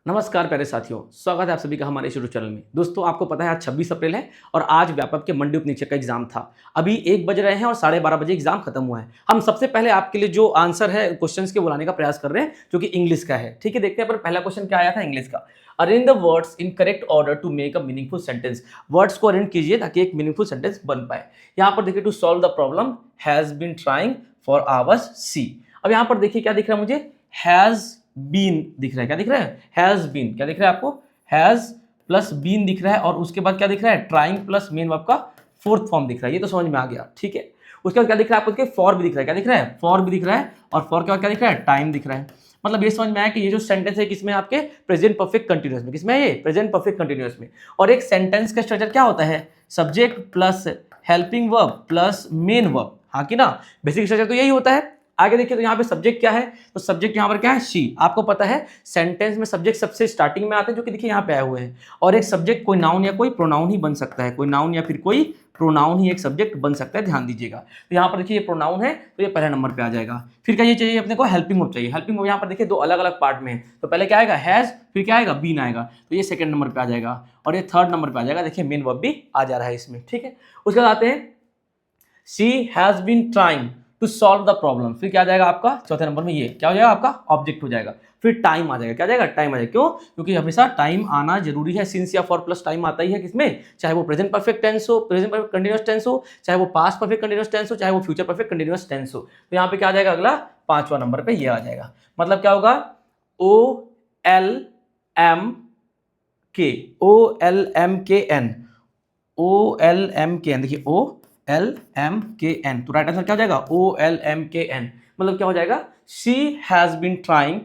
नमस्कार प्यारे साथियों, स्वागत है आप सभी का हमारे इस यूट्यूब चैनल में। दोस्तों, आपको पता है आज 26 अप्रैल है और आज व्यापक के मंडी उपनिरीक्षक का एग्जाम था। अभी 1 बज रहे हैं और 12:30 बजे एग्जाम खत्म हुआ है। हम सबसे पहले आपके लिए जो आंसर है क्वेश्चंस के बुलाने का प्रयास कर रहे हैं, जो कि इंग्लिश का है। ठीक है, देखते हैं अपन पहला क्वेश्चन क्या आया था इंग्लिश का। Arrange the words in correct order to make a meaningful sentence. Words को अरेंज कीजिए ताकि एक मीनिंगफुल सेंटेंस बन पाए। यहाँ पर देखिए, to solve the problem has been trying for hours see. अब यहाँ पर देखिए क्या दिख रहा है मुझे, हैज बीन दिख रहा है। क्या दिख रहा है? Has been. क्या दिख रहा है आपको? हैज प्लस बीन दिख रहा है और उसके बाद क्या दिख रहा है? ट्राइंग प्लस मेन वर्ब का फोर्थ फॉर्म दिख रहा है। ये तो समझ में आ गया। ठीक है, उसके बाद क्या दिख रहा है आपको? फॉर भी दिख रहा है। क्या दिख रहा है? फॉर भी दिख रहा है और फॉर के बाद क्या दिख रहा है? टाइम दिख रहा है। मतलब ये समझ में आया कि ये जो सेंटेंस है किसमें, आपके प्रेजेंट परफेक्ट कंटीन्यूअस में। किसमें है ये? प्रेजेंट परफेक्ट कंटीन्यूअस में। और एक सेंटेंस का स्ट्रक्चर क्या होता है? Subject plus helping verb plus main verb. हाँ कि ना? बेसिक स्ट्रक्चर तो यही होता है। आगे देखिए तो यहाँ पे सब्जेक्ट क्या है, तो सब्जेक्ट यहाँ पर क्या है? शी। आपको पता है सेंटेंस में सब्जेक्ट सबसे स्टार्टिंग में आते हैं, जो कि देखिए यहाँ पे आए हुए हैं। और एक सब्जेक्ट कोई नाउन या कोई प्रोनाउन ही बन सकता है। कोई नाउन या फिर कोई प्रोनाउन ही एक सब्जेक्ट बन सकता है, ध्यान दीजिएगा। तो यहाँ पर देखिए ये प्रोनाउन है तो ये पहले नंबर पे आ जाएगा। फिर क्या ये चाहिए अपने को? हेल्पिंग वर्ब चाहिए। हेल्पिंग वर्ब यहाँ पर देखिए दो अलग अलग पार्ट में है। तो पहले क्या आएगा? हैज, फिर क्या आएगा? बीन आएगा। तो ये सेकंड नंबर पे आ जाएगा और ये थर्ड नंबर पे आ जाएगा। देखिए मेन वर्ब भी आ जा रहा है इसमें। ठीक है, उसके बाद आते हैं she has been trying to solve the problem. फिर क्या आ जाएगा आपका? चौथे नंबर में ये क्या हो जाएगा? आपका ऑब्जेक्ट हो जाएगा। फिर टाइम आ जाएगा। क्या आ जाएगा? टाइम आ जाएगा। क्यों? क्योंकि हमेशा टाइम आना जरूरी है। सिंस या फॉर प्लस टाइम आता ही है किसमें? चाहे वो प्रेजेंट परफेक्ट टेंस हो, प्रेजेंट परफेक्ट कंटीन्यूअस टेंस हो, चाहे वो पास्ट परफेक्ट कंटीन्यूअस टेंस हो, चाहे वो फ्यूचर परफेक्ट कंटीन्यूअस टेंस हो। तो यहाँ पे क्या आ जाएगा? अगला पांचवा नंबर पे ये आ जाएगा। मतलब क्या होगा? ओ L M K, O L M K N, O L M K N. देखिए O L M K N, तो राइट आंसर क्या हो जाएगा? O L M K N. मतलब क्या हो जाएगा? She has been trying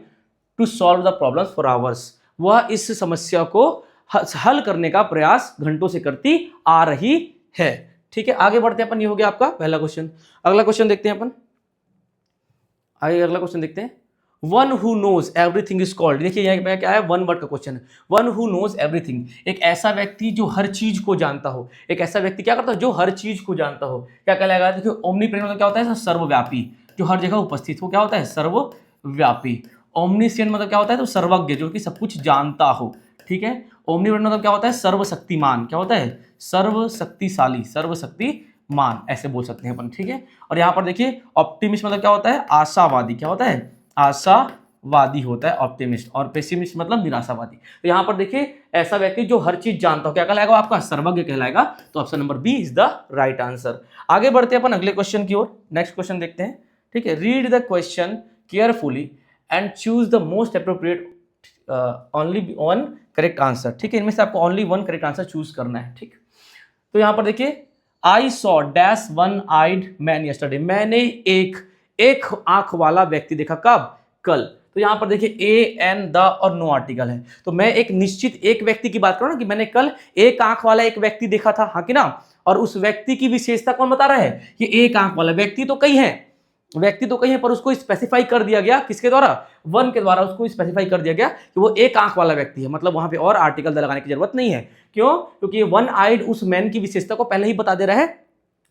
to solve the problems for hours. वह इस समस्या को हल करने का प्रयास घंटों से करती आ रही है। ठीक है, आगे बढ़ते हैं अपन। ये हो गया आपका पहला क्वेश्चन। अगला क्वेश्चन देखते हैं अपन। आगे अगला क्वेश्चन देखते हैं। One who knows everything is called. देखिए यहाँ क्या है? वन वर्ड का क्वेश्चन है। वन हु नोज एवरीथिंग, एक ऐसा व्यक्ति जो हर चीज को जानता हो। एक ऐसा व्यक्ति क्या करता है? जो हर चीज को जानता हो। क्या कहलाएगा? देखिए ओमनीप्रेजेंट मतलब क्या होता है? सर्वव्यापी, जो हर जगह उपस्थित हो। क्या होता है? सर्वव्यापी। ओमनीसिएंट मतलब क्या होता है? तो सर्वज्ञ, जो कि सब कुछ जानता हो। ठीक है, ओमनीपोटेंट मतलब क्या होता है? सर्वशक्तिमान। क्या होता है? सर्वशक्तिशाली, सर्वशक्तिमान, ऐसे बोल सकते हैं अपन। ठीक है, और यहाँ पर देखिए ऑप्टिमिस्ट मतलब क्या होता है? आशावादी। क्या होता है? आशावादी होता है ऑप्टिमिस्ट। और पेसिमिस्ट मतलब निराशावादी। तो यहाँ पर देखिए ऐसा व्यक्ति जो हर चीज जानता हो, क्या कहलाएगा? आपका सर्वज्ञ कहलाएगा। तो option number B is the right answer. आगे बढ़ते हैं अपन अगले क्वेश्चन की ओर। नेक्स्ट क्वेश्चन देखते हैं। ठीक है, read the question carefully and choose the most appropriate only one correct answer. ठीक है, इनमें से आपको only one correct answer choose करना है। ठीक, तो यहां पर देखिए I saw dash one eyed man yesterday. मैंने एक आंख वाला व्यक्ति देखा। कब? कल। तो यहां पर देखिए ए एन द और नो आर्टिकल है। तो मैं एक निश्चित एक व्यक्ति की बात करूं ना, कि मैंने कल एक आंख वाला एक व्यक्ति देखा था। हाँ कि ना? और उस व्यक्ति की विशेषता कौन बता रहा है? ये एक आंख वाला व्यक्ति तो कई है, व्यक्ति तो कहीं है, पर उसको स्पेसिफाई कर दिया गया किसके द्वारा? वन के द्वारा उसको स्पेसिफाई कर दिया गया कि वो एक आंख वाला व्यक्ति है। मतलब वहां पे और आर्टिकल लगाने की जरूरत नहीं है। क्यों? क्योंकि वन आइड उस मैन की विशेषता को पहले ही बता दे रहा है।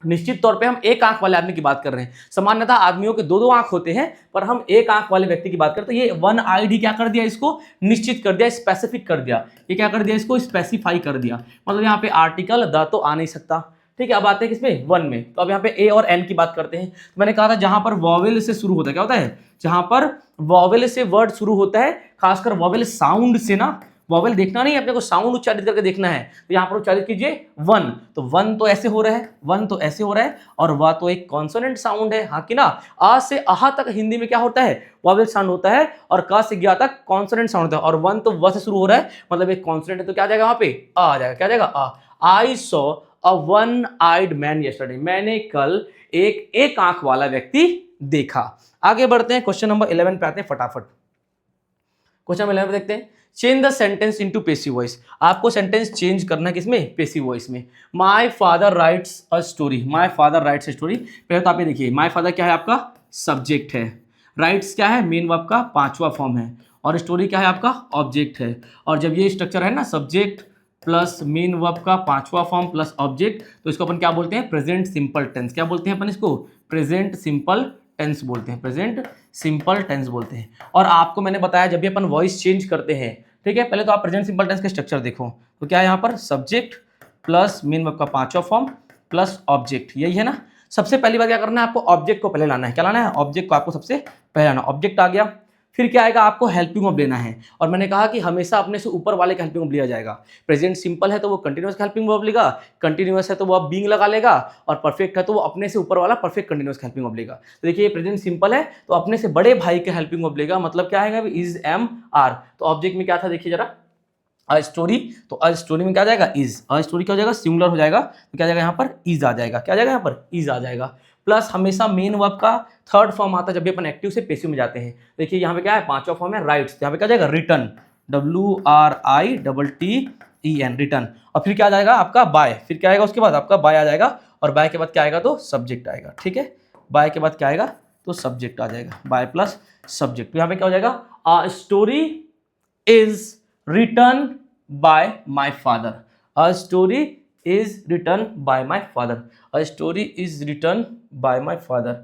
निश्चित तौर पे हम एक आंख वाले आदमी की बात कर रहे हैं। सामान्यतः आदमियों के दो दो आंख होते हैं, पर हम एक आंख वाले व्यक्ति की बात करते हैं। ये वन आइड ही क्या कर दिया? इसको निश्चित कर दिया, स्पेसिफिक कर दिया। ये क्या कर दिया? इसको स्पेसिफाई कर दिया। मतलब यहाँ पे आर्टिकल द तो आ नहीं सकता। ठीक है, अब आते हैं किसमें? वन में। तो अब यहाँ पे ए और एन की बात करते हैं। तो मैंने कहा था जहां पर वॉवेल से शुरू होता है, क्या होता है? जहां पर वॉवेल से वर्ड शुरू होता है, खासकर वॉवेल साउंड से ना, वॉवेल देखना नहीं है अपने को, साउंड उच्चारित करके देखना है। तो यहाँ पर उच्चारित कीजिए वन। तो वन तो ऐसे हो रहा है, वन तो ऐसे हो रहा है, और वह तो एक कॉन्सोनेंट साउंड है। हाँ कि ना? आ से आहा तक हिंदी में क्या होता है? वॉवेल साउंड होता है, और का से ज्ञा तक कॉन्सोनेंट साउंड होता है। और वन तो व से शुरू हो रहा है, मतलब एक कॉन्सोनेंट है, तो क्या आ जाएगा वहां पे? आ जाएगा। क्या जाएगा? आ। I saw a one eyed man yesterday. मैंने कल एक आंख वाला व्यक्ति देखा। आगे बढ़ते हैं, क्वेश्चन नंबर 11 पे आते हैं फटाफट। क्वेश्चन नंबर 11 पे देखते हैं। Change the sentence into passive voice. आपको सेंटेंस चेंज करना है किसमें? पेसिव वॉइस में। My father rights a story. My father rights a story. पहले तो आप ये देखिए, माय फादर क्या है? आपका सब्जेक्ट है। राइट्स क्या है? मेन वर्ब का पांचवा फॉर्म है। और स्टोरी क्या है? आपका ऑब्जेक्ट है। और जब ये स्ट्रक्चर है ना, सब्जेक्ट प्लस मेन वर्ब का पांचवा फॉर्म प्लस ऑब्जेक्ट, तो इसको अपन क्या बोलते हैं? Present simple tense. क्या बोलते हैं अपन इसको? प्रेजेंट सिंपल टेंस बोलते हैं। प्रेजेंट सिंपल टेंस बोलते हैं। और आपको मैंने बताया जब भी अपन वॉइस चेंज करते हैं, ठीक है, पहले तो आप प्रेजेंट सिंपल टेंस के स्ट्रक्चर देखो, तो क्या है यहाँ पर सब्जेक्ट प्लस मेन वर्ब का पांचवा फॉर्म प्लस ऑब्जेक्ट, यही है ना। सबसे पहली बात क्या करना है, आपको ऑब्जेक्ट को पहले लाना है। क्या लाना है, ऑब्जेक्ट को आपको सबसे पहले लाना। ऑब्जेक्ट आ गया, फिर क्या आएगा, आपको हेल्पिंग वर्ब लेना है। और मैंने कहा कि हमेशा अपने से ऊपर वाले का हेल्पिंग वर्ब लिया जाएगा। प्रेजेंट सिंपल है तो वो कंटिन्यूअस का हेल्पिंग वर्ब लेगा, कंटिन्यूअस है तो वो आप बीइंग लगा लेगा, और परफेक्ट है तो वो अपने से ऊपर वाला परफेक्ट कंटिन्यूअस का हेल्पिंग वर्ब लेगा। तो देखिए प्रेजेंट सिंपल है तो अपने से बड़े भाई के हेल्पिंग वर्ब लेगा, मतलब क्या आएगा, इज एम आर। तो ऑब्जेक्ट में क्या था देखिए जरा, अ स्टोरी, तो अ स्टोरी में क्या आ जाएगा, इज। अ स्टोरी क्या हो जाएगा, सिंगुलर हो जाएगा, तो क्या आ जाएगा यहाँ पर, इज आ जाएगा। क्या आ जाएगा यहाँ पर, इज आ जाएगा। प्लस हमेशा मेन वर्ब का थर्ड फॉर्म आता है जब भी अपन एक्टिव से पैसिव में जाते हैं। देखिए यहाँ पे क्या है, पांचवा फॉर्म है राइट्स, यहाँ पे क्या जाएगा, रिटर्न, WRITTEN, रिटर्न। और फिर क्या आ जाएगा आपका बाय, फिर क्या आएगा उसके बाद आपका बाय आ जाएगा, और बाय के बाद क्या आएगा, तो सब्जेक्ट आएगा। ठीक है, बाय के बाद क्या आएगा, तो सब्जेक्ट आ जाएगा, बाय प्लस सब्जेक्ट। तो यहाँ पे क्या हो जाएगा, अ story is written by my father, a story is written by my father, a story is written by my father।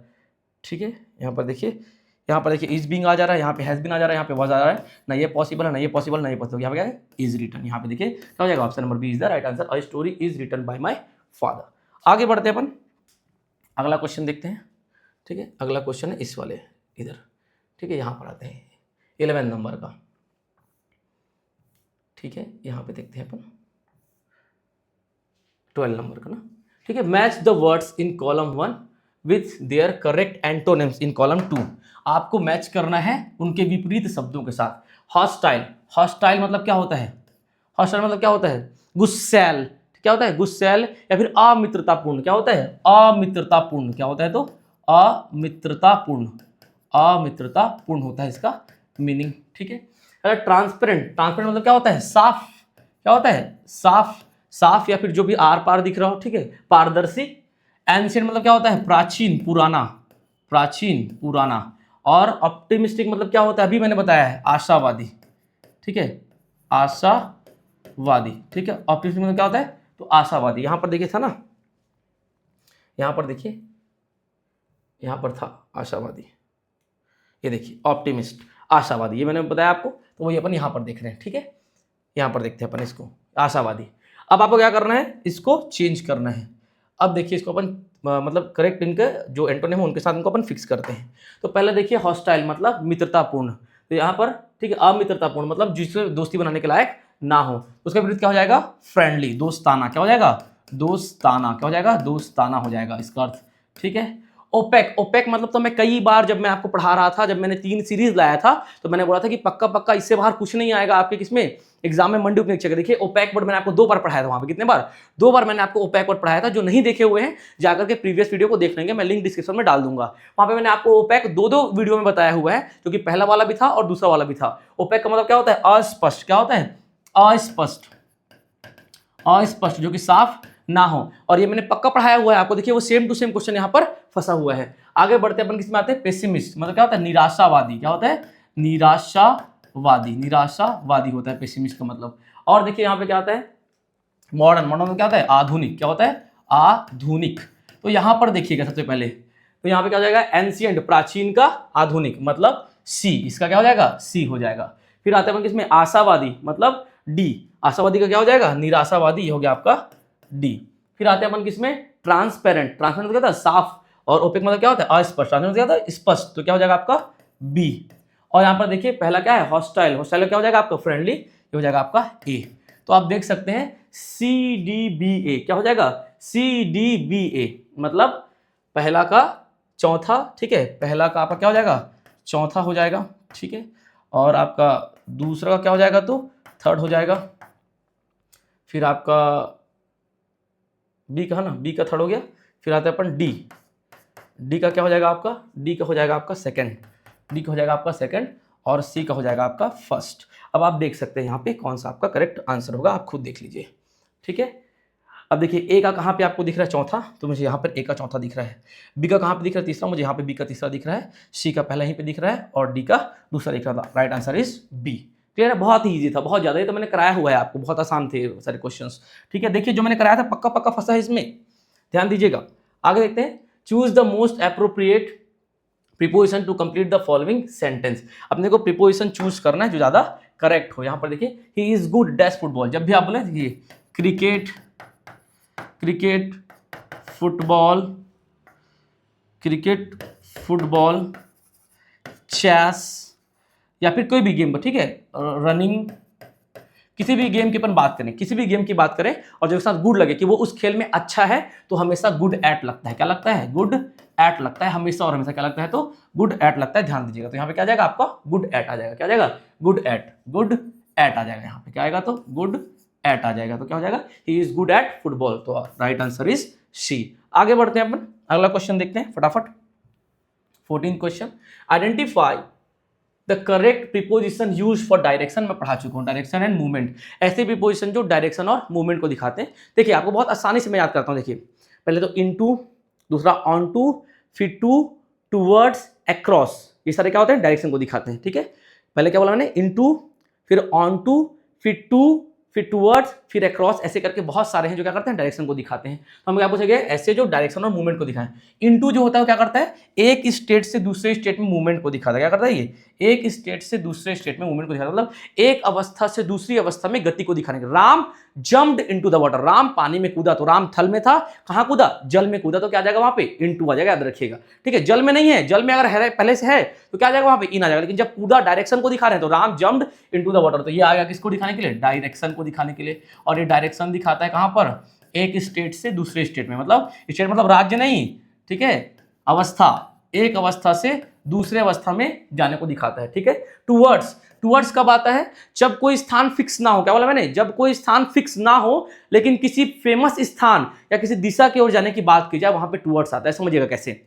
ठीक है, यहाँ पर देखिए, इज बीइंग आ जा रहा है, यहाँ पे हैज बीन आ जा रहा है, यहाँ पे वाज आ रहा है, ना ये पॉसिबल है, ना ये पॉसिबल, ना ये पॉसिबल, यहाँ पे क्या है, इज रिटन। यहाँ पे देखिए क्या हो जाएगा, option number B is the right answer, a story is written by my father. आगे बढ़ते हैं अपन, अगला क्वेश्चन देखते हैं। ठीक है, अगला क्वेश्चन है इस वाले इधर। ठीक है, यहाँ पर आते हैं 11 नंबर का। ठीक है, यहाँ पे देखते हैं अपन 12 नंबर का ना। ठीक है, match the words in column 1 with their correct antonyms in column 2। आपको मैच करना है उनके विपरीत शब्दों के साथ। हॉस्टाइल, हॉस्टाइल मतलब क्या होता है, हॉस्टाइल मतलब क्या होता है, गुस्सैल। क्या होता है, गुस्सैल, या फिर अमित्रतापूर्ण। क्या होता है, अमित्रतापूर्ण। क्या होता है, तो अमित्रतापूर्ण, अमित्रतापूर्ण होता है इसका मीनिंग। ठीक है, अगर ट्रांसपेरेंट, ट्रांसपेरेंट मतलब क्या होता है, साफ। क्या होता है, साफ, साफ या फिर जो भी आर पार दिख रहा हो। ठीक है, पारदर्शी। एंशिएंट मतलब क्या होता है, प्राचीन, पुराना, प्राचीन, पुराना। और ऑप्टिमिस्टिक मतलब क्या होता है, अभी मैंने बताया है, आशावादी। ठीक है, आशावादी। ठीक है, ऑप्टिमिस्टिक मतलब क्या होता है, तो आशावादी। यहां पर देखिए था ना, यहां पर देखिए, यहां पर था आशावादी, ये देखिए ऑप्टिमिस्ट, आशावादी, ये मैंने बताया आपको, तो वही अपन यहाँ पर देख रहे हैं। ठीक है, यहाँ पर देखते हैं अपन इसको, आशावादी। अब आपको क्या करना है, इसको चेंज करना है। अब देखिए इसको अपन मतलब करेक्ट इनके जो एंटोनिम है उनके साथ इनको अपन फिक्स करते हैं। तो पहले देखिए हॉस्टाइल मतलब मित्रतापूर्ण, तो यहाँ पर ठीक है, अमित्रतापूर्ण मतलब जिससे दोस्ती बनाने के लायक ना हो। उसका विपरीत क्या हो जाएगा, फ्रेंडली, दोस्ताना। क्या हो जाएगा, दोस्ताना। क्या हो जाएगा, दोस्ताना हो जाएगा इसका अर्थ। ठीक है, ओपेक, ओपेक मतलब तो मैं कई बार जब मैं आपको पढ़ा रहा था, जब मैंने 3 सीरीज लाया था, तो मैंने बोला था कि पक्का पक्का इससे बाहर कुछ नहीं आएगा आपके किसमें, एग्जाम में मंडी उपनिरीक्षक का। देखिए ओपेक वर्ड मैंने आपको 2 बार पढ़ाया था, वहां पे कितने बार, 2 बार मैंने आपको ओपेक वर्ड पढ़ाया था। जो नहीं देखे हुए हैं जाकर के प्रीवियस वीडियो को देख लेंगे, मैं लिंक डिस्क्रिप्शन में डाल दूंगा। वहां पे मैंने आपको ओपेक 2 वीडियो में बताया हुआ है, क्योंकि पहला वाला भी था और दूसरा वाला भी था। ओपेक का मतलब क्या होता है, अस्पष्ट। क्या होता है, अस्पष्ट, अस्पष्ट जो कि साफ ना हो। और ये मैंने पक्का पढ़ाया हुआ है आपको, देखिए वो सेम टू सेम क्वेश्चन यहाँ पर फंसा हुआ है। आगे बढ़ते अपन किसमें आते हैं, पेसिमिस्ट मतलब क्या होता है, निराशावादी। क्या होता है, निराशावादी, निराशावादी होता है पेसिमिस्ट का मतलब। और देखिए यहाँ पे क्या आता है, मॉडर्न, मॉडर्न मतलब क्या होता है, आधुनिक। क्या होता है, आधुनिक। तो यहाँ पर देखिएगा सबसे पहले, तो यहाँ पे क्या हो जाएगा, एंशिएंट, प्राचीन का आधुनिक मतलब सी, इसका क्या हो जाएगा, सी हो जाएगा। फिर आते हैं किसमें, आशावादी मतलब डी, आशावादी का क्या हो जाएगा, निराशावादी, हो गया आपका डी। फिर आते हैं अपन किसमें, ट्रांसपेरेंट, ट्रांसपेरेंट मतलब क्या होता है, साफ। और ओपेक मतलब क्या होता है, अस्पष्ट, ट्रांसपेरेंट क्या होता है, स्पष्ट। तो क्या हो जाएगा आपका बी। और यहाँ पर देखिए पहला क्या है, हॉस्टाइल, हॉस्टाइल क्या हो जाएगा आपका, फ्रेंडली, ये हो जाएगा आपका ए। तो आप देख सकते हैं CDBA, क्या हो जाएगा, CDBA मतलब पहला का चौथा। ठीक है, पहला का आपका क्या हो जाएगा, चौथा हो जाएगा। ठीक है, और आपका दूसरा का क्या हो जाएगा, तो थर्ड हो जाएगा। फिर आपका बी का है ना, बी का थर्ड हो गया। फिर आते हैं अपन डी, डी का क्या हो जाएगा आपका, डी का हो जाएगा आपका सेकंड, डी का हो जाएगा आपका सेकंड, और सी का हो जाएगा आपका फर्स्ट। अब आप देख सकते हैं यहाँ पे कौन सा आपका करेक्ट आंसर होगा, आप खुद देख लीजिए। ठीक है, अब देखिए ए का कहाँ पे आपको दिख रहा है चौथा, तो मुझे यहाँ पर ए का चौथा दिख रहा है। बी का कहाँ पे दिख रहा है तीसरा, मुझे यहाँ पे बी का तीसरा दिख रहा है। सी का पहला यहीं पे दिख रहा है, और डी का दूसरा दिख रहा था। Right answer is B. Clear है, बहुत ही ईजी था, बहुत ज़्यादा, ये तो मैंने कराया हुआ है आपको, बहुत आसान थे सारे क्वेश्चंस। ठीक है, देखिए जो मैंने कराया था पक्का पक्का फंसा है इसमें, ध्यान दीजिएगा। आगे देखते हैं, choose the most appropriate preposition to complete the following sentence. अपने को प्रीपोजिशन चूज करना है जो ज़्यादा करेक्ट हो। यहां पर देखिए he is good dash football, जब भी आप बोले देखिए cricket, cricket football, cricket football, chess या फिर कोई भी गेम, ठीक है, रनिंग, किसी भी गेम की अपन बात करें, किसी भी गेम की बात करें और जो साथ गुड लगे कि वो उस खेल में अच्छा है तो हमेशा गुड एट लगता है। क्या लगता है? गुड एट लगता है हमेशा और हमेशा। क्या लगता है? तो गुड एट लगता है। ध्यान दीजिएगा, तो यहाँ पे क्या आ जाएगा आपका? गुड एट आ जाएगा। क्या आ जाएगा? गुड एट, गुड एट आ जाएगा। यहाँ पे क्या आएगा? तो गुड एट आ जाएगा। तो क्या हो जाएगा? ही इज गुड एट फुटबॉल। तो राइट आंसर इज सी। आगे बढ़ते हैं अपन, अगला क्वेश्चन देखते हैं फटाफट। 14 question, identify the correct preposition use for direction. मैं पढ़ा चुका हूं, डायरेक्शन एंड मूवमेंट, ऐसे प्रीपोजिशन जो डायरेक्शन और मूवमेंट को दिखाते हैं। देखिए आपको बहुत आसानी से मैं याद करता हूं। देखिए पहले तो इनटू, दूसरा ऑन टू, फिर टू, टूवर्ड्स, अक्रॉस, ये सारे क्या होते हैं? डायरेक्शन को दिखाते हैं। ठीक है, पहले क्या बोला मैंने? इनटू, फिर ऑन टू, फिर टू, फिर टूवर्ड्स, फिर अक्रॉस, ऐसे करके बहुत सारे हैं जो क्या करते हैं? डायरेक्शन को दिखाते हैं। तो हम क्या पूछेंगे? ऐसे जो डायरेक्शन और मूवमेंट को दिखाएं। इनटू जो होता है वो क्या करता है? एक स्टेट से दूसरे स्टेट में मूवमेंट को दिखाता है। क्या करता है ये? एक स्टेट से दूसरे स्टेट में मूवमेंट को दिखाता है, मतलब एक अवस्था से दूसरी अवस्था में गति को दिखाने के। Ram jumped into the water, Ram पानी में कूदा। तो राम थल में था, कहां कूदा? जल में कूदा। तो क्या आ जाएगा वहां पे? इनटू आ जाएगा, याद रखिएगा। ठीक है, जल में नहीं है, जल में अगर है पहले से है तो क्या आ जाएगा वहां पे? इन आ जाएगा। लेकिन जब कूदा डायरेक्शन को दिखा रहे हैं तो Ram jumped into the water, तो ये आ गया किसको दिखाने के लिए? डायरेक्शन को दिखाने के लिए। और ये डायरेक्शन दिखाता है कहां पर? एक स्टेट से दूसरे स्टेट में, मतलब स्टेट मतलब राज्य नहीं, ठीक है, अवस्था, एक अवस्था से दूसरे अवस्था में जाने को दिखाता है। ठीक है, टूवर्ड्स, टूवर्ड्स कब आता है? जब कोई स्थान फिक्स ना हो। क्या बोला मैंने? जब कोई स्थान फिक्स ना हो लेकिन किसी फेमस स्थान या किसी दिशा की ओर जाने की बात की जाए, वहां पे टूवर्ड्स आता है। समझिएगा कैसे?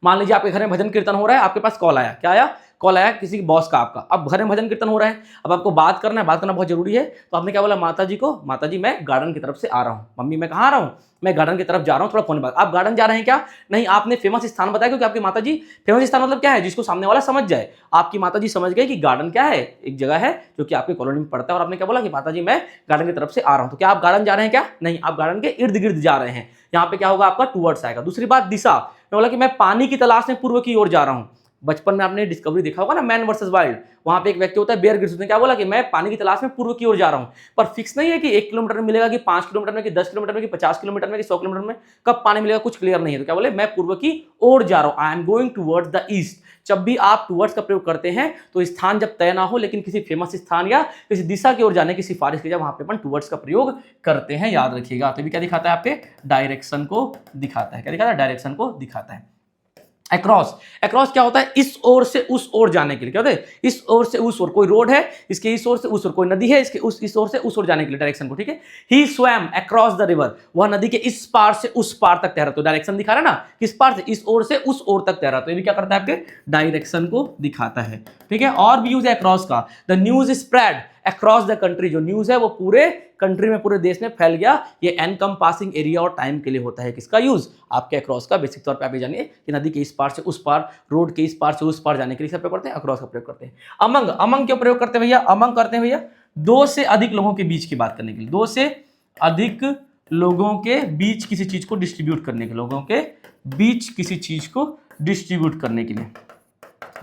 मान लीजिए आपके घर में भजन कीर्तन हो रहा है, आपके पास कॉल आया। क्या आया? कॉल आया किसी बॉस का आपका। अब घर में भजन कीर्तन हो रहा है, अब आपको बात करना है, बात करना बहुत जरूरी है। तो आपने क्या बोला माता जी को? माता जी मैं गार्डन की तरफ से आ रहा हूँ। मम्मी मैं कहाँ आ रहा हूँ? मैं गार्डन की तरफ जा रहा हूँ, थोड़ा फोन बात। आप गार्डन जा रहे हैं क्या? नहीं, आपने फेमस स्थान बताया, क्योंकि आपकी माता जी, फेमस स्थान मतलब क्या है? जिसको सामने वाला समझ जाए। आपकी माता जी समझ गए कि गार्डन क्या है? एक जगह है जो कि आपके कॉलोनी में पड़ता है। और आपने क्या बोला कि माता जी मैं गार्डन की तरफ से आ रहा हूँ। तो क्या आप गार्डन जा रहे हैं क्या? नहीं, आप गार्डन के इर्द गिर्द जा रहे हैं। यहाँ पे क्या होगा आपका? टूवर्ड्स आएगा। दूसरी बात दिशा, मैं बोला कि मैं पानी की तलाश में पूर्व की ओर जा रहा हूँ। बचपन में आपने डिस्कवरी देखा होगा ना, मैन वर्सेस वाइल्ड, वहां पे एक व्यक्ति होता है बेयर ग्रिल्स, उसने क्या बोला कि मैं पानी की तलाश में पूर्व की ओर जा रहा हूं। पर फिक्स नहीं है कि 1 किलोमीटर में मिलेगा, कि 5 किलोमीटर में, कि 10 किलोमीटर में, कि 50 किलोमीटर में, कि 100 किलोमीटर में कब पानी मिलेगा, कुछ क्लियर नहीं है। तो क्या बोले? मैं पूर्व की ओर जा रहा हूं, I am going towards the east. जब भी आप टूवर्ड्स का प्रयोग करते हैं तो स्थान जब तय ना हो लेकिन किसी फेमस स्थान या किसी दिशा की ओर जाने की सिफारिश की जाए, वहां पे अपन टूवर्ड्स का प्रयोग करते हैं, याद रखिएगा। तो भी क्या दिखाता है आपके? डायरेक्शन को दिखाता है। क्या दिखाता है? डायरेक्शन को दिखाता है। अक्रॉस, अक्रॉस क्या होता है? इस ओर से उस ओर जाने के लिए। क्या होता है? इस ओर से उस ओर, कोई रोड है इसके इस ओर से उस ओर, कोई नदी है इसके इस ओर से उस ओर जाने के लिए डायरेक्शन को। ठीक है, ही स्वैम अक्रॉस द रिवर, वह नदी के इस पार से उस पार तक तैरा। तो डायरेक्शन दिखा रहा है ना, किस पार से? इस ओर से उस ओर तक तैरा। तो ये भी क्या करता है? आपके डायरेक्शन को दिखाता है। ठीक है, और भी यूज है अक्रॉस का। The news spread across the country, जो न्यूज है वो पूरे कंट्री में, पूरे देश में फैल गया। ये एनकम्पासिंग एरिया और टाइम के लिए होता है। किसका यूज? आपके अक्रॉस का। बेसिक तौर पे आप ये जानिए कि नदी के इस पार से उस पार, रोड के इस पार से उस पार जाने के लिए सब प्रयोग करते हैं, अक्रॉस का प्रयोग करते हैं। अमंग, अमंग क्यों प्रयोग करते हैं भैया? अमंग करते हैं भैया दो से अधिक लोगों के बीच की बात करने के लिए। दो से अधिक लोगों के बीच किसी चीज को डिस्ट्रीब्यूट करने के लिए, लोगों के बीच किसी चीज को डिस्ट्रीब्यूट करने के लिए,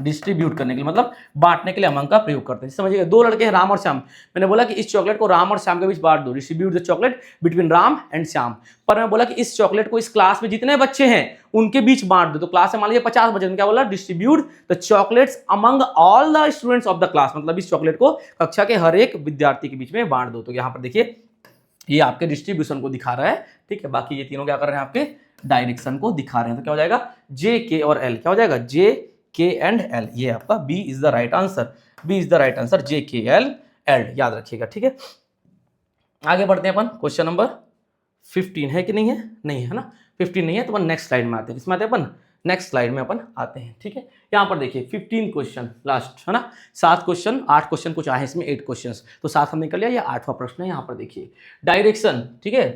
डिस्ट्रीब्यूट करने के लिए मतलब बांटने के लिए अमंग का प्रयोग करते हैं। समझिएगा, दो लड़के हैं राम और श्याम, मैंने बोला कि इस चॉकलेट को राम और श्याम के बीच बांट दो, distribute the chocolate between Ram and Shyam. पर मैं बोला कि इस चॉकलेट को इस क्लास में जितने बच्चे हैं उनके बीच बांट दो। तो क्लास में मान लीजिए 50 बच्चे, क्या बोला? Distribute the chocolates among all the students of the class, मतलब इस चॉकलेट को कक्षा के हर एक विद्यार्थी के बीच में बांट दो। तो यहाँ पर देखिए ये आपके डिस्ट्रीब्यूशन को दिखा रहा है। ठीक है, बाकी ये तीनों क्या कर रहे हैं? आपके डायरेक्शन को दिखा रहे हैं। तो क्या हो जाएगा? जे, के और एल। क्या हो जाएगा? जे, के एंड एल। ये आपका B is the right answer. B is the right answer, J, K, L, L, याद रखिएगा। ठीक है, आगे बढ़ते हैं अपन। क्वेश्चन नंबर 15 है कि नहीं है? नहीं है ना, 15 नहीं है तो अपन नेक्स्ट स्लाइड में आते हैं। किसमें आते हैं अपन? नेक्स्ट स्लाइड में अपन आते हैं। ठीक है, यहाँ पर देखिए 15 क्वेश्चन लास्ट है ना, 7 क्वेश्चन, 8 क्वेश्चन कुछ आए इसमें, 8 क्वेश्चन, तो 7 हमने कर लिया। ये 8वां प्रश्न है। यहाँ पर देखिए डायरेक्शन। ठीक है,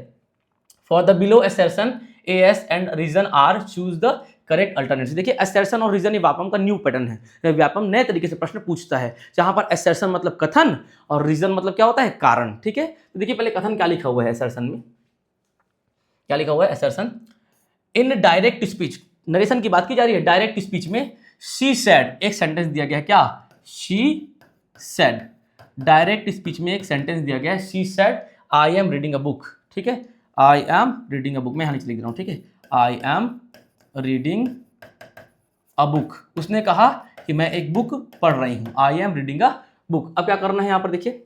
for the below assertion A S and reason R choose the correct alternative. देखिए असर्शन और रीजन ये व्यापम का न्यू पैटर्न है। व्यापम नए तरीके से प्रश्न पूछता है, जहां पर असर्शन मतलब कथन और रीजन मतलब क्या होता है? कारण। ठीक है, तो देखिए पहले कथन क्या लिखा हुआ है असर्शन में, क्या लिखा हुआ है assertion? In direct speech, narration की बात की जा रही है। डायरेक्ट स्पीच में शी सेड, एक सेंटेंस दिया गया है, क्या? शी सेड डायरेक्ट स्पीच में एक सेंटेंस दिया गया है, she said I am reading a book, ठीक है, I am reading a book, मैं यहाँ नीचे लिख रहा हूँ, ठीक है, I am reading a book, उसने कहा कि मैं एक बुक पढ़ रही हूँ, I am reading a book. अब क्या करना है यहाँ पर देखिए,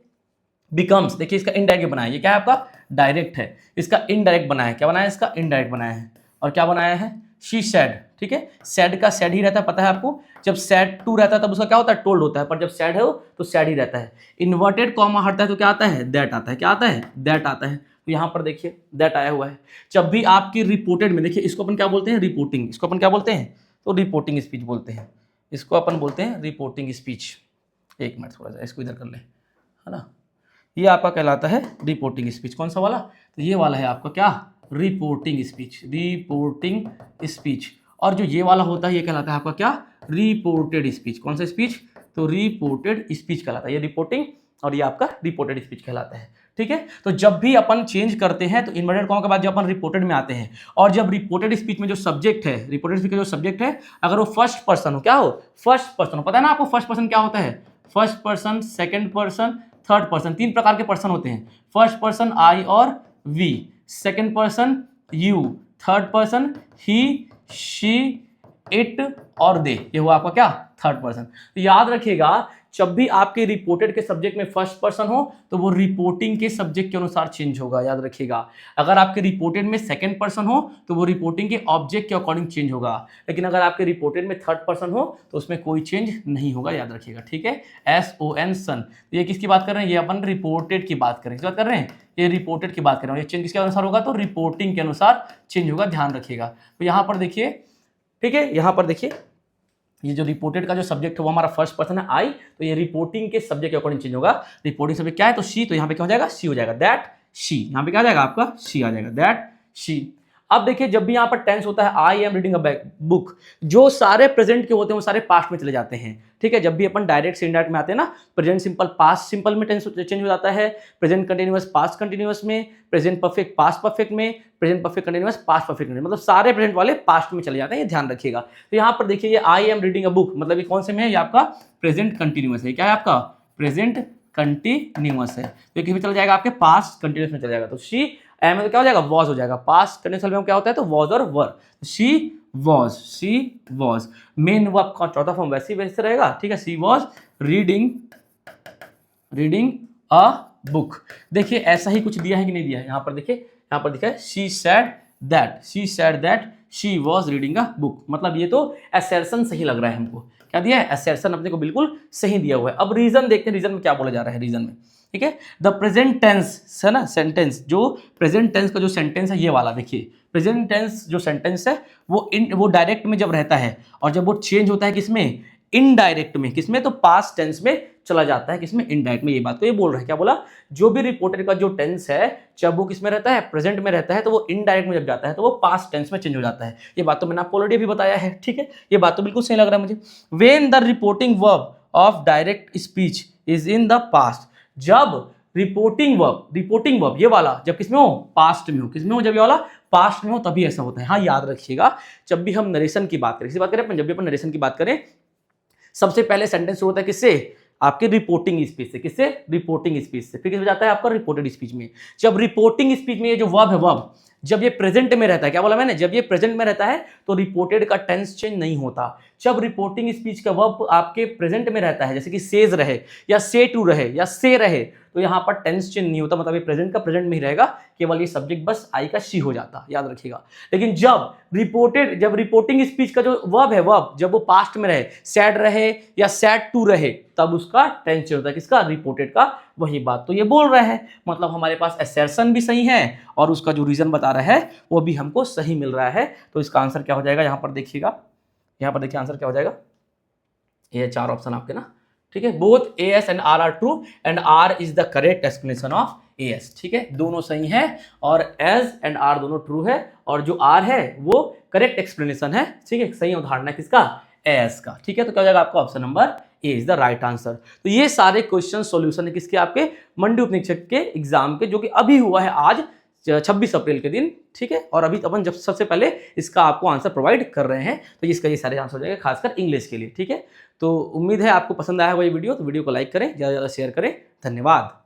बिकम्स, देखिए इसका इनडायरेक्ट बनाया है, ये क्या है आपका डायरेक्ट है, इसका इनडायरेक्ट बनाया है, क्या बनाया है इसका इनडायरेक्ट बनाया है, और क्या बनाया है शी सैड, ठीक है, सैड का सैड ही रहता है, पता है आपको, जब सैड टू रहता है तब उसका क्या होता है टोल्ड होता है, पर जब सैड है तो सैड ही रहता है। इन्वर्टेड कॉमा हटता है तो क्या आता है दैट आता है, क्या आता है दैट आता है, तो यहाँ पर देखिए दैट आया हुआ है। जब भी आपकी रिपोर्टेड में, देखिए इसको अपन क्या बोलते हैं रिपोर्टिंग, इसको अपन क्या बोलते हैं तो रिपोर्टिंग स्पीच बोलते हैं, इसको अपन बोलते हैं रिपोर्टिंग स्पीच। एक मिनट थोड़ा सा इसको इधर कर ले, है ना, ये आपका कहलाता है रिपोर्टिंग स्पीच। कौन सा वाला, तो ये वाला है आपका क्या रिपोर्टिंग स्पीच, रिपोर्टिंग स्पीच। और जो ये वाला होता है ये कहलाता है आपका क्या रिपोर्टेड स्पीच। कौन सा स्पीच, तो रिपोर्टेड स्पीच कहलाता है, ये रिपोर्टिंग और ये आपका रिपोर्टेड स्पीच कहलाता है, ठीक है। तो जब भी अपन चेंज करते हैं तो इन्वर्टेड कॉमा के बाद जब अपन रिपोर्टेड में आते हैं, और जब रिपोर्टेड स्पीच में जो सब्जेक्ट है, रिपोर्टेड स्पीच का जो सब्जेक्ट है अगर वो फर्स्ट पर्सन हो, क्या हो फर्स्ट पर्सन हो, पता है ना आपको फर्स्ट पर्सन क्या होता है, first person, second person, third person, तीन प्रकार के पर्सन होते हैं, फर्स्ट पर्सन आई और we, second person you, third person he, she, it और दे, ये हुआ आपका क्या थर्ड पर्सन। तो याद रखिएगा जब भी आपके रिपोर्टेड के सब्जेक्ट में फर्स्ट पर्सन हो तो वो रिपोर्टिंग के सब्जेक्ट के अनुसार चेंज होगा, याद रखिएगा। अगर आपके रिपोर्टेड में सेकंड पर्सन हो तो वो रिपोर्टिंग के ऑब्जेक्ट के अकॉर्डिंग चेंज होगा, लेकिन अगर आपके रिपोर्टेड में थर्ड पर्सन हो तो उसमें कोई चेंज नहीं होगा, याद रखिएगा, ठीक है। SON सन, तो ये किसकी बात कर रहे हैं, ये अपन रिपोर्टेड की बात करें, किसकी बात कर रहे हैं, ये रिपोर्टेड की बात कर रहे हैं, ये चेंज किसके अनुसार होगा तो रिपोर्टिंग के अनुसार चेंज होगा, ध्यान रखिएगा। तो यहाँ पर देखिए, ठीक है, यहाँ पर देखिए ये जो रिपोर्टेड का जो सब्जेक्ट है वो हमारा फर्स्ट पर्सन है आई, तो ये रिपोर्टिंग के सब्जेक्ट के अकॉर्डिंग चेंज होगा। रिपोर्टिंग सब्जेक्ट क्या है तो शी, तो यहाँ पे क्या हो जाएगा शी हो जाएगा, दैट शी, यहाँ पे क्या आ जाएगा आपका शी आ जाएगा, दैट शी। अब देखिए जब भी यहाँ पर टेंस होता है I am reading a book, जो सारे प्रेजेंट के होते हैं वो सारे पास्ट में चले जाते हैं, ठीक है। जब भी अपन डायरेक्ट से इनडायरेक्ट में आते हैं ना, प्रेजेंट सिंपल पास्ट सिंपल में टेंस चेंज हो जाता है, प्रेजेंट कंटिन्यूअस पास्ट कंटिन्यूअस में, प्रेजेंट परफेक्ट पास्ट परफेक्ट में, present perfect continuous past perfect में, मतलब सारे प्रेजेंट वाले पास्ट में चले जाते हैं, ये ध्यान रखिएगा। तो यहाँ पर देखिए ये I am reading a book, मतलब ये कौन से में है, ये आपका प्रेजेंट कंटिन्यूअस है, क्या है आपका प्रेजेंट कंटिन्यूअस है, तो ये किस में चला जाएगा आपके पास्ट कंटिन्यूअस में चला जाएगा। तो शी एम में तो क्या हो जाएगा वॉज हो जाएगा, पास्ट कंटिन्यूअस में क्या होता है तो वॉज और वर, शी वॉज। मेन वर्ब का चौथा फॉर्म वैसे रहेगा, ठीक है, she was reading a book. देखिए ऐसा ही कुछ दिया है कि नहीं दिया है, यहाँ पर देखिए, यहाँ पर दिखा है she said that she was reading a book, मतलब ये तो असर्शन सही लग रहा है हमको, क्या दिया है असर्शन अपने को बिल्कुल सही दिया हुआ है। अब रीजन देखते हैं, रीजन में क्या बोला जा रहा है रीजन में, ठीक है। द प्रेजेंट टेंस है ना, सेंटेंस, जो प्रेजेंट टेंस का जो सेंटेंस है ये वाला देखिए, प्रेजेंट टेंस जो सेंटेंस है वो डायरेक्ट में जब रहता है और जब वो चेंज होता है किसमें इनडायरेक्ट में, किसमें तो पास्ट टेंस में चला जाता है, किसमें इनडायरेक्ट में, ये बात तो ये बोल रहा है, क्या बोला, जो भी रिपोर्टेड का जो टेंस है जब वो किसमें रहता है प्रेजेंट में रहता है तो वो इनडायरेक्ट में जब जाता है तो वो पास्ट टेंस में चेंज हो जाता है। ये बात तो मैंने आपको ऑलरेडी भी बताया है, ठीक है, ये बात तो बिल्कुल सही लग रहा है मुझे। When the reporting verb of direct speech is in the past, जब रिपोर्टिंग वर्ब ये वाला जब किसमें हो पास्ट में हो, किसमें हो जब ये वाला पास्ट में हो तभी ऐसा होता है। हाँ याद रखिएगा जब भी हम नरेशन की बात करें, किसी बात करें अपन, जब भी अपन नरेशन की बात करें सबसे पहले सेंटेंस शुरू होता है किससे, आपके रिपोर्टिंग स्पीच से, किससे रिपोर्टिंग स्पीच से, फिर किस जाता है आपका रिपोर्टेड स्पीच में। जब रिपोर्टिंग स्पीच में ये जो वर्ब है वर्ब जब ये प्रेजेंट में रहता है, क्या बोला मैंने, जब ये प्रेजेंट में रहता है तो रिपोर्टेड का टेंस चेंज नहीं होता। जब रिपोर्टिंग स्पीच का वर्ब आपके प्रेजेंट में रहता है, जैसे कि सेज रहे या से टू रहे या से रहे, तो यहाँ पर टेंस चेंज नहीं होता, मतलब ये प्रेजेंट का प्रेजेंट में ही रहेगा, केवल ये सब्जेक्ट बस आई का शी हो जाता, याद रखिएगा। लेकिन जब रिपोर्टिंग स्पीच का जो वर्ब है वर्ब जब वो पास्ट में रहे, सैड रहे या सैड टू रहे, तब उसका टेंस चेंज होता है, किसका रिपोर्टेड का। वही बात तो ये बोल रहा है, मतलब हमारे पास असर्शन भी सही है और उसका जो रीजन बता रहा है वो भी हमको सही मिल रहा है। तो इसका आंसर क्या हो जाएगा, यहाँ पर देखिएगा, यहाँ पर देखिए आंसर क्या हो जाएगा, ये चार ऑप्शन आपके ना, ठीक है, both AS and R are true and R is the correct explanation of AS, ठीक है, दोनों सही है और S एंड R दोनों ट्रू है और जो R है वो करेक्ट एक्सप्लेनेशन है, ठीक है, सही उदाहरण है किसका AS का, ठीक है। तो क्या हो जाएगा आपका option number A is the right answer. तो ये सारे क्वेश्चन सॉल्यूशन है किसके, आपके मंडी उपनिरीक्षक के एग्जाम के, जो कि अभी हुआ है आज 26 अप्रैल के दिन, ठीक है। और अभी अपन जब सबसे पहले इसका आपको आंसर प्रोवाइड कर रहे हैं, तो इसका ये सारे आंसर हो जाएगा, खासकर इंग्लिश के लिए, ठीक है। तो उम्मीद है आपको पसंद आया होगा ये वीडियो, तो वीडियो को लाइक करें, ज़्यादा से ज़्यादा शेयर करें। धन्यवाद।